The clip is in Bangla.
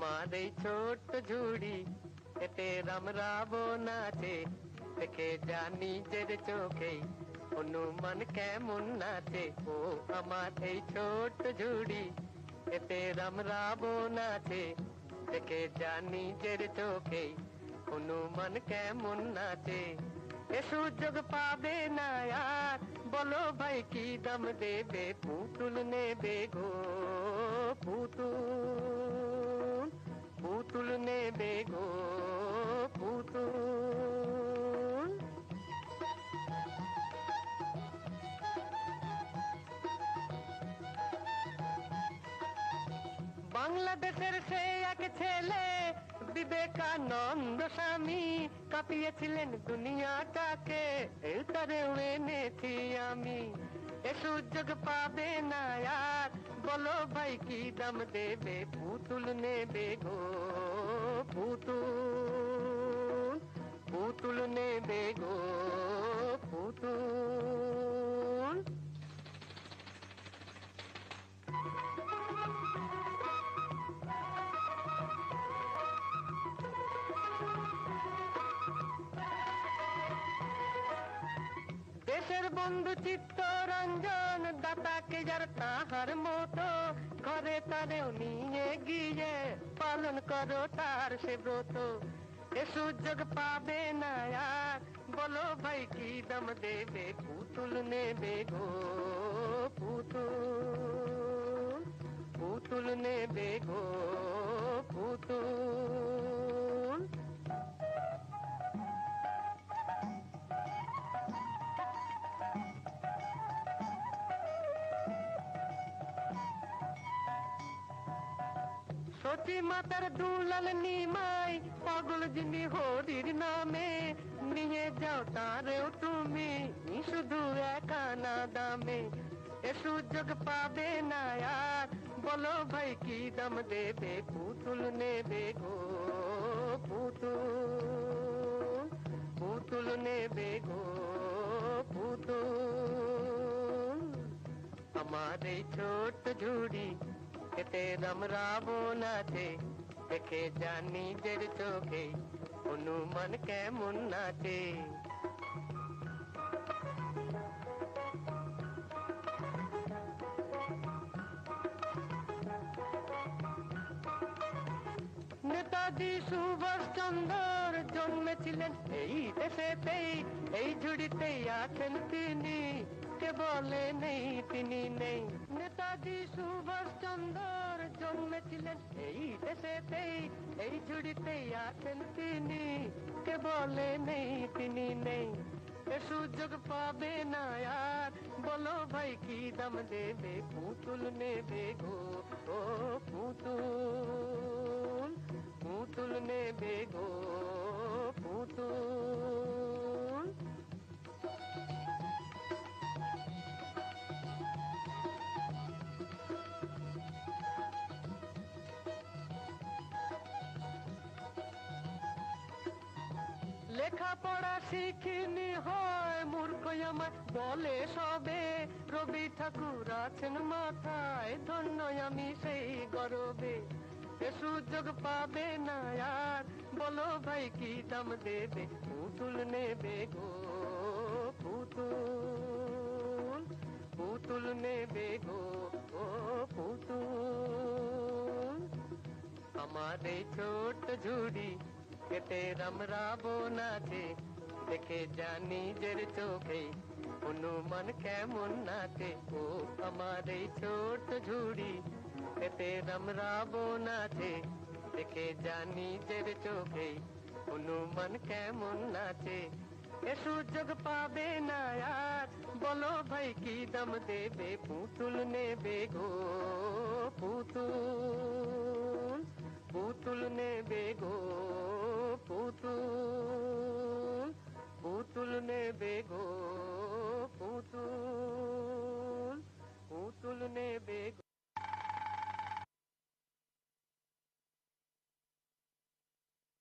আমার এই ছোট্ট ঝুড়ি এতে রামরাবো নাচে, দেখে যা নিজের চোখেই হনুমান কেমন নাচে। ও আমার এই ছোট্ট ঝুড়ি এতে রামরাবো নাচে, দেখে যা নিজের চোখেই হনুমান কেমন নাচে। এ সুযোগ পাবে না আর, বলো ভাই কি দাম দেবে, পুতুল নেবে গো পুতুল, পুতুল নেবে গো পুতুল। বাংলাদেশের সে এক ছেলে বিবেকানন্দ স্বামী, কাঁপিয়েছিলেন দুনিয়াটাকে, তারেও এনেছি আমি। এ সুযোগ পাবে না আর, বলো ভাই কি দাম দেবে, পুতুল নেবে গো পুতুল, পুতুল নেবে গো পুতুল। দেশের বন্ধু চিত্তরঞ্জন দাতাকে যার তাহার মতো, ঘরে তারেও নিয়ে গিয়ে পালন করো তার সে ব্রত। এ সুযোগ পাবে না আর, বলো ভাই কি দাম দেবে, পুতুল নেবে গো পুতুল, পুতুল নেবে গো পুতুল। সতী মাতার দুলাল নিমাই, পাগল যিনি হরির নামে, নিয়ে যাও তারেও তুমি শুধু একা না দামে। এ সুযোগ পাবে না আর, বলো ভাই কি দাম দেবে, পুতুল নেবে গো পুতুল, পুতুল নেবে গো পুতুল। আমার এই ছোট্ট ঝুড়ি এতে রামরাবো নাচে, দেখে যা নিজের চোখে হনুমান কেমন নাচে। নেতাজি সুভাষ চন্দ্র জন্মেছিলেন এই দেশেতেই, এই ঝুড়িতেই আছেন তিনি, কে বলে নেই তিনি নেই। নেতাজি সুভাষ চন্দ্র জন্মেছিলেন এই দেশেতেই, এই ঝুড়িতেই আছেন তিনি, কে বলে নেই তিনি নেই। এ সুযোগ পাবে না আর, বলো ভাই কি দাম দেবে, পুতুল নেবে গো ও পুতুল, পুতুল নেবে গো পুতুল। লেখাপড়া শিখিনি হয় মূর্খ আমার বলে সবে, রবি ঠাকুর আছেন মাথায়, ধন্য আমি সেই গরবে। এ সুযোগ পাবে না আর, বলো ভাই কি দাম দেবে, পুতুল নেবে গো পুতুল, পুতুল নেবে গো পুতুল। আমার এই ছোট্ট ঝুড়ি এতে রামরাবো নাচে, দেখে যা নিজের চোখে হনুমান কেমন নাচে। ও আমার এই ছোট্ট ঝুড়ি এতে রামরাবো নাচে, দেখে যা নিজের চোখে হনুমান কেমন নাচে। এ সুযোগ পাবে না আর, বলো ভাই কি দাম দেবে, পুতুল নেবে গো পুতুল, পুতুল নেবে গো